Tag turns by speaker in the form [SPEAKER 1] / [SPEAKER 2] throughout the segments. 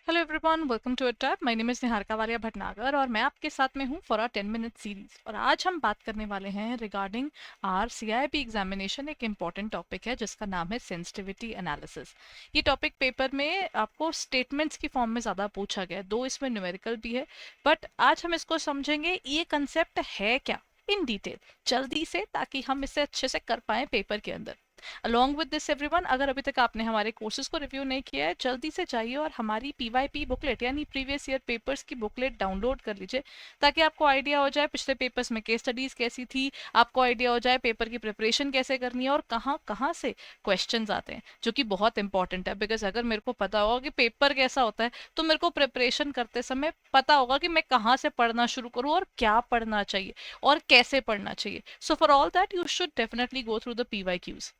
[SPEAKER 1] Hello everyone, welcome to EduTap. My name is Niharika Walia Bhatnagar और मैं आपके साथ में हूँ फॉर आवर 10 मिनट सीरीज। और आज हम बात करने वाले हैं रिगार्डिंग आर सीआईबी एग्जामिनेशन। एक इम्पॉर्टेंट टॉपिक है जिसका नाम है सेंसिटिविटी एनालिसिस। ये टॉपिक पेपर में आपको स्टेटमेंट्स की फॉर्म में ज़्यादा पूछा गया है, दो इसमें न्यूमेरिकल भी है। बट आज हम इसको समझेंगे ये कंसेप्ट है क्या इन डिटेल, जल्दी से, ताकि हम इसे अच्छे से कर पाए पेपर के अंदर। अलॉन्ग विद दिस एवरीवन, अगर अभी तक आपने हमारे कोर्सेज को रिव्यू नहीं किया है, जल्दी से जाइए और हमारी पीवाईपी बुकलेट यानी प्रीवियस ईयर पेपर्स की बुकलेट डाउनलोड कर लीजिए, ताकि आपको आइडिया हो जाए पिछले पेपर्स में केस स्टडीज कैसी थी, आपको आइडिया हो जाए पेपर की प्रिपरेशन कैसे करनी है और कहाँ कहाँ से क्वेश्चंस आते हैं, जो कि बहुत इंपॉर्टेंट है। बिकॉज अगर मेरे को पता होगा कि पेपर कैसा होता है, तो मेरे को प्रिपरेशन करते समय पता होगा कि मैं कहाँ से पढ़ना शुरू करूँ और क्या पढ़ना चाहिए और कैसे पढ़ना चाहिए। So for all that you should definitely go through the PYQs.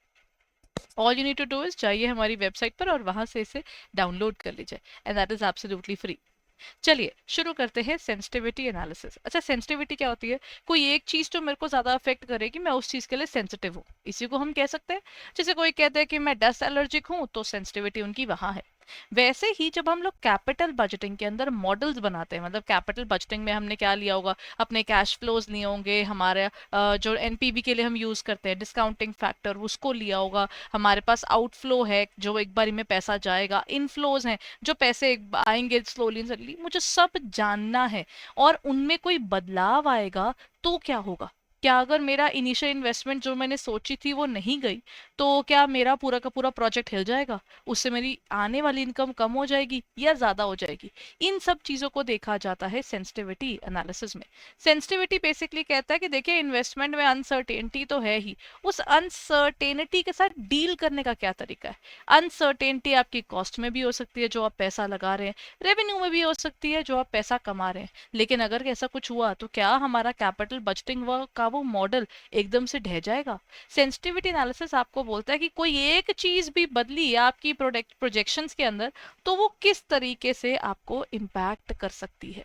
[SPEAKER 1] All you need to do is जाइए हमारी वेबसाइट पर और वहां से इसे डाउनलोड कर लीजिए, and that is absolutely free. चलिए शुरू करते हैं सेंसिटिविटी एनालिसिस। अच्छा, सेंसिटिविटी क्या होती है? कोई एक चीज जो मेरे को ज्यादा अफेक्ट करेगी, मैं उस चीज के लिए सेंसिटिव हूँ, इसी को हम कह सकते हैं। जैसे कोई कहते हैं कि मैं डस्ट एलर्जिक हूँ, तो सेंसिटिविटी उनकी वहां है। वैसे ही जब हम लोग कैपिटल बजटिंग के अंदर मॉडल्स बनाते हैं, मतलब कैपिटल बजटिंग में हमने क्या लिया होगा, अपने कैश फ्लोज लिए होंगे, हमारे जो एनपीवी के लिए हम यूज करते हैं डिस्काउंटिंग फैक्टर, उसको लिया होगा। हमारे पास आउटफ्लो है, जो एक बारी में पैसा जाएगा, इनफ्लोज हैं, जो पैसे आएंगे स्लोली सडनली, मुझे सब जानना है। और उनमें कोई बदलाव आएगा तो क्या होगा? क्या अगर मेरा इनिशियल इन्वेस्टमेंट जो मैंने सोची थी वो नहीं गई, तो क्या मेरा पूरा का पूरा प्रोजेक्ट हिल जाएगा? उससे मेरी आने वाली इनकम कम हो जाएगी या ज्यादा हो जाएगी? इन सब चीजों को देखा जाता है सेंसिटिविटी एनालिसिस में। सेंसिटिविटी बेसिकली कहता है कि देखिए, इन्वेस्टमेंट में अनसर्टेनिटी तो है ही, उस अनसर्टेनिटी के साथ डील करने का क्या तरीका है। अनसर्टेनिटी आपकी कॉस्ट में भी हो सकती है, जो आप पैसा लगा रहे हैं, रेवेन्यू में भी हो सकती है, जो आप पैसा कमा रहे हैं। लेकिन अगर ऐसा कुछ हुआ तो क्या हमारा कैपिटल बजटिंग का वो मॉडल एकदम से ढह जाएगा? सेंसिटिविटी एनालिसिस आपको बोलता है कि कोई एक चीज भी बदली आपकी प्रोडक्ट प्रोजेक्शंस के अंदर, तो वो किस तरीके से आपको इम्पैक्ट कर सकती है।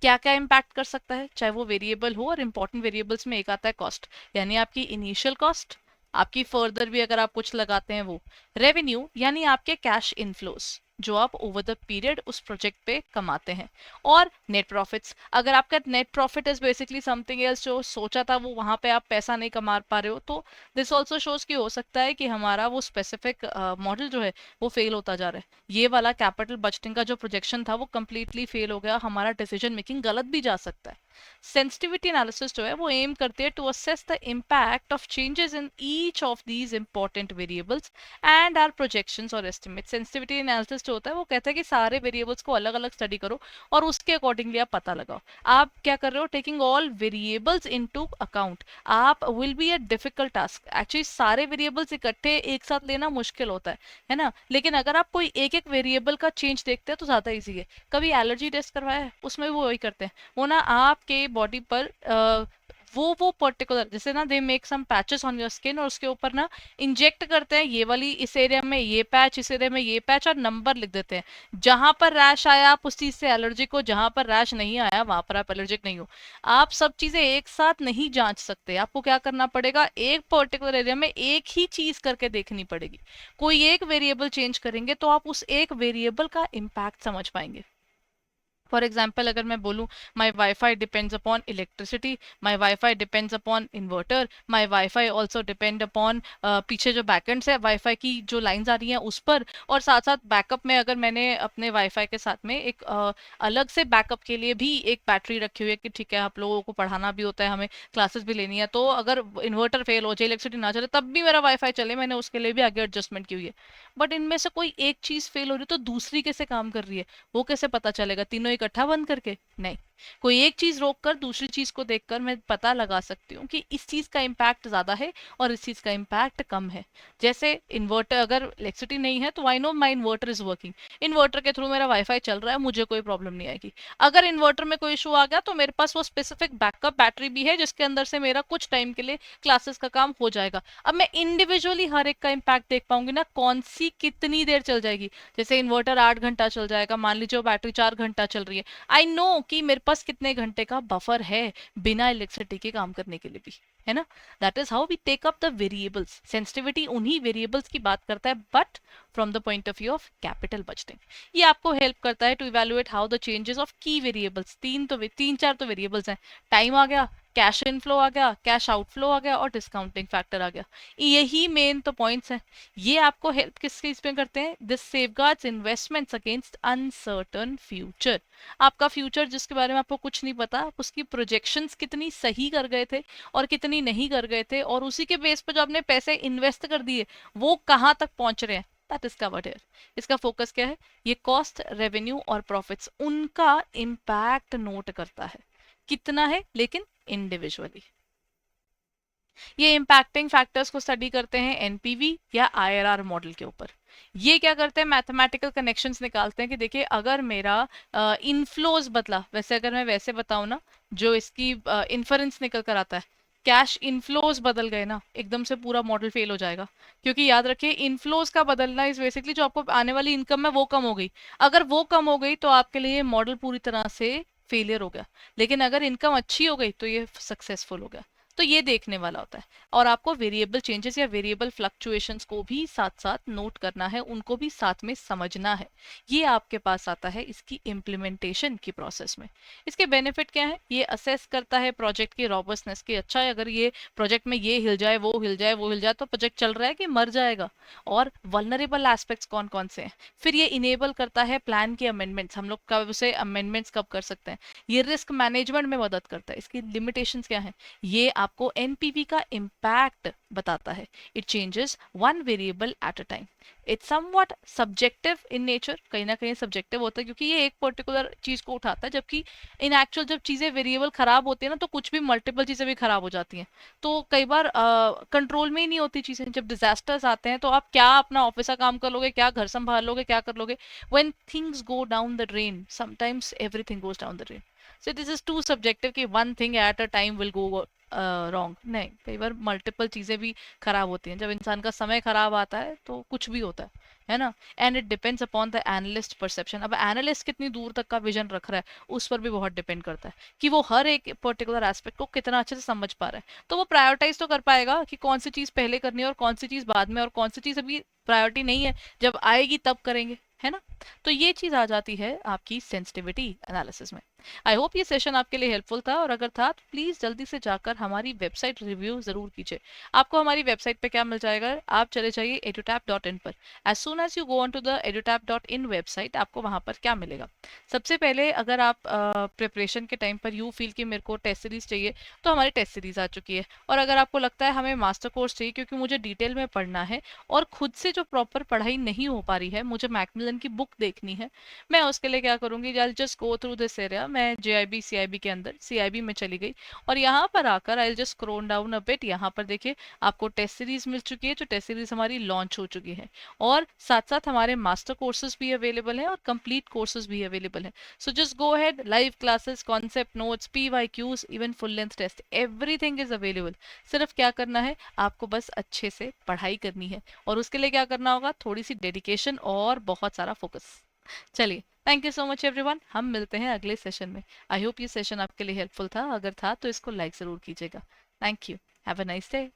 [SPEAKER 1] क्या क्या इम्पैक्ट कर सकता है, चाहे वो वेरिएबल हो। और इंपॉर्टेंट वेरिएबल्स में एक आता है कॉस्ट, यानी आपकी इनिशियल कॉस्ट, आपकी फर्दर भी अगर आप कुछ लगाते हैं वो। रेवेन्यू यानी आपके कैश इनफ्लोस, जो आप ओवर द पीरियड उस प्रोजेक्ट पे कमाते हैं। और नेट प्रॉफिट्स, अगर आपका net profit is basically something else, जो सोचा था वो वहां पे आप पैसा नहीं कमा पा रहे हो, तो दिस ऑल्सो शोज कि हो सकता है कि हमारा वो स्पेसिफिक मॉडल जो है वो फेल होता जा रहा है। ये वाला कैपिटल बजटिंग का जो प्रोजेक्शन था वो कंप्लीटली फेल हो गया, हमारा डिसीजन मेकिंग गलत भी जा सकता है। सेंसिटिविटी एनालिसिस जो है वो एम करते हैं to assess the impact of changes in each of these important variables and our projections और एस्टिमेट। सेंसिटिविटी एनालिसिस जो होता है वो कहता है कि सारे वेरिएबल्स को अलग अलग स्टडी करो और उसके अकॉर्डिंगली आप पता लगाओ। आप क्या कर रहे हो? Taking all variables into account. आप will be a difficult task, actually सारे वेरिएबल्स इकट्ठे एक साथ लेना मुश्किल होता है ना। लेकिन अगर आप कोई एक एक वेरिएबल का चेंज देखते हैं तो ज्यादा इजी है। कभी एलर्जी टेस्ट करवाया है? उसमें वो वही करते हैं, वो ना आपके बॉडी पर वो पर्टिकुलर, जैसे ना they make some patches on your skin, और उसके ऊपर ना इंजेक्ट करते हैं, ये वाली इस एरिया में ये पैच, इस एरिया में ये पैच, और नंबर लिख देते हैं। जहां पर रैश आया आप उस चीज से एलर्जिक हो, जहां पर रैश नहीं आया वहां पर आप एलर्जिक नहीं हो। आप सब चीजें एक साथ नहीं जांच सकते, आपको क्या करना पड़ेगा, एक पर्टिकुलर एरिया में एक ही चीज करके देखनी पड़ेगी। कोई एक वेरिएबल चेंज करेंगे तो आप उस एक वेरिएबल का इम्पैक्ट समझ पाएंगे। फॉर एग्जाम्पल अगर मैं बोलूँ, माई वाईफाई डिपेंड्स अपॉन इलेक्ट्रिसिटी, माई वाईफाई डिपेंड्स अपॉन इन्वर्टर, माई वाईफाई ऑल्सो डिपेंड अपॉन पीछे जो बैकेंड्स है वाईफाई की जो लाइंस आ रही हैं उस पर। और साथ साथ बैकअप में अगर मैंने अपने वाईफाई के साथ में एक अलग से बैकअप के लिए भी एक बैटरी रखी हुई है, कि ठीक है आप लोगों को पढ़ाना भी होता है, हमें क्लासेस भी लेनी है, तो अगर इन्वर्टर फेल हो जाए, इलेक्ट्रिसिटी ना चले, तब भी मेरा वाईफाई चले, मैंने उसके लिए भी आगे एडजस्टमेंट की हुई है। बट इनमें से कोई एक चीज फेल हो रही है तो दूसरी कैसे काम कर रही है, वो कैसे पता चलेगा? तीनों इकट्ठा बंद करके नहीं। कोई एक चीज रोक कर दूसरी चीज को देखकर मैं पता लगा सकती हूँ कि इस चीज का इम्पैक्ट ज्यादा है और इस चीज का इम्पैक्ट कम है। जैसे इन्वर्टर, अगर इलेक्ट्रिसिटी नहीं है तो I know my inverter is working, inverter के थ्रू मेरा वाईफाई चल रहा है, मुझे कोई प्रॉब्लम नहीं आएगी। अगर इन्वर्टर में कोई इशू आ गया तो मेरे पास वो स्पेसिफिक बैकअप बैटरी भी है, जिसके अंदर से मेरा कुछ टाइम के लिए क्लासेस का काम हो जाएगा। अब मैं इंडिविजुअली हर एक का इम्पैक्ट देख पाऊंगी ना, कौन सी कितनी देर चल जाएगी। जैसे इन्वर्टर 8 घंटा चल जाएगा, मान लीजिए वो बैटरी 4 घंटा चल रही है, आई नो कि मेरे पास कितने घंटे का बफर है बिना इलेक्ट्रिसिटी के काम करने के लिए भी। है ना. That is how we take up the variables. Sensitivity उन्हीं वेरिएबल्स की बात करता है, but from the point of view of capital budgeting. ये आपको हेल्प करता है to evaluate how the changes of key variables. तीन चार तो वेरिएबल्स हैं. टाइम आ गया, कैश इनफ्लो आ गया, कैश आउटफ्लो आ गया और डिस्काउंटिंग फैक्टर आ गया. यही मेन तो पॉइंट्स हैं. ये आपको हेल्प किस चीज में करते हैं? This safeguards investments against uncertain future. आपका फ्यूचर जिसके बारे में आपको कुछ नहीं पता, आप उसकी प्रोजेक्शंस कितनी सही कर गए थे और कितनी नहीं कर गए थे, और उसी के बेस पर जो आपने पैसे इन्वेस्ट कर दिए वो कहाँ तक पहुंच रहे हैं, दैट इज कवर्ड हियर. इसका फोकस क्या है? ये कॉस्ट, रेवेन्यू और प्रॉफिट्स, उनका इम्पैक्ट नोट करता है. कितना है लेकिन इंडिविजुअली. ये इम्पैक्टिंग फैक्टर्स को स्टडी करते हैं एनपीवी या आईआरआर मॉडल के ऊपर. ये क्या करते हैं? मैथमेटिकल कनेक्शंस निकालते हैं कि देखिए अगर मेरा इनफ्लोज बदला, वैसे अगर मैं वैसे बताऊं ना, जो इसकी इन्फरेंस निकल कर आता है, कैश इनफ्लोज बदल गए ना, एकदम से पूरा मॉडल फेल हो जाएगा. क्योंकि याद रखिए इनफ्लोज का बदलना इज बेसिकली जो आपको आने वाली इनकम है वो कम हो गई. अगर वो कम हो गई तो आपके लिए मॉडल पूरी तरह से फेलियर हो गया. लेकिन अगर इनकम अच्छी हो गई तो ये सक्सेसफुल हो गया. तो ये देखने वाला होता है. और आपको वेरिएबल चेंजेस या वेरिएबल फ्लक्चुएशंस को भी साथ साथ नोट करना है, उनको भी साथ में समझना है. ये आपके पास आता है इसकी इम्प्लीमेंटेशन की प्रोसेस में. इसके बेनिफिट क्या है? ये असेस करता है प्रोजेक्ट की रॉबस्टनेस की. अच्छा है, अगर ये प्रोजेक्ट में ये हिल जाए, वो हिल जाए, वो हिल जाए, तो प्रोजेक्ट चल रहा है कि मर जाएगा. और वल्नरेबल एस्पेक्ट्स कौन कौन से हैं. फिर ये इनेबल करता है प्लान के अमेंडमेंट्स. हम लोग कब उसे अमेंडमेंट्स कब कर सकते हैं? ये रिस्क मैनेजमेंट में मदद करता है. इसकी लिमिटेशंस क्या है? ये आपको एनपीवी का इम्पैक्ट बताता है. It changes one variable eight a time. It's somewhat subjective in nature. कहीं ना कहीं सब्जेक्टिव होता है क्योंकि ये एक पर्टिकुलर चीज को उठाता है, जबकि इन एक्चुअल जब चीजें वेरिएबल खराब होती है ना, तो कुछ भी मल्टीपल चीजें भी खराब हो जाती हैं. तो कई बार कंट्रोल में ही नहीं होती चीजें. जब डिजास्टर्स आते हैं तो आप क्या अपना ऑफिस का काम कर लोगे, क्या घर संभाल लोगे, क्या कर लोगे? When things go down the drain, sometimes everything goes down the drain. So this is too subjective कि one thing at a time will go wrong. नहीं, कई बार मल्टीपल चीजें भी खराब होती हैं. जब इंसान का समय खराब आता है तो कुछ भी होता है ना. And it depends upon the analyst perception. अब एनालिस्ट कितनी दूर तक का विजन रख रहा है उस पर भी बहुत डिपेंड करता है कि वो हर एक पर्टिकुलर एस्पेक्ट को कितना अच्छे से समझ पा रहा है. तो वो प्रायोरिटाइज तो कर पाएगा कि कौन सी चीज पहले करनी है और कौन सी चीज बाद में, और कौन सी चीज अभी प्रायोरिटी नहीं है, जब आएगी तब करेंगे, है ना. तो ये चीज आ जाती है आपकी सेंसिटिविटी एनालिसिस में. आई होप ये सेशन आपके लिए हेल्पफुल था, और अगर था तो प्लीज जल्दी से जाकर हमारी वेबसाइट रिव्यू जरूर कीजिए. आपको हमारी वेबसाइट पे क्या मिल जाएगा? आप चले जाइए edutap.in पर. As soon as you go on to the edutap.in website, आपको वहां पर क्या मिलेगा? सबसे पहले अगर आप प्रिपरेशन के टाइम पर यू फील कि मेरे को टेस्ट सीरीज चाहिए, तो हमारी टेस्ट सीरीज आ चुकी है. और अगर आपको लगता है हमें मास्टर कोर्स चाहिए क्योंकि मुझे डिटेल में पढ़ना है और खुद से जो प्रॉपर पढ़ाई नहीं हो पा रही है, मुझे मैकमिलन की बुक देखनी है, मैं उसके लिए क्या करूंगी? I just go through this area. मैं जेआईबी सीआईबी के अंदर सीआईबी में चली गई और यहाँ पर आकर I just scroll down a bit. यहाँ पर देखिए आपको टेस्ट सीरीज मिल चुकी है, जो टेस्ट सीरीज हमारी लॉन्च हो चुकी है. और साथ साथ हमारे मास्टर कोर्सेज भी अवेलेबल हैं और कंप्लीट कोर्सेज भी अवेलेबल हैं. So just go ahead. Live classes, concept notes, PYQs, even full length test, everything is available. सिर्फ क्या करना है? आपको बस अच्छे से पढ़ाई करनी है. और उसके लिए क्या करना होगा? थोड़ी सी डेडिकेशन और बहुत सारा फोकस. चलिए, thank you so much everyone. हम मिलते हैं अगले सेशन में. आई होप ये सेशन आपके लिए हेल्पफुल था. अगर था तो इसको लाइक जरूर कीजिएगा. Thank you. Have a nice day.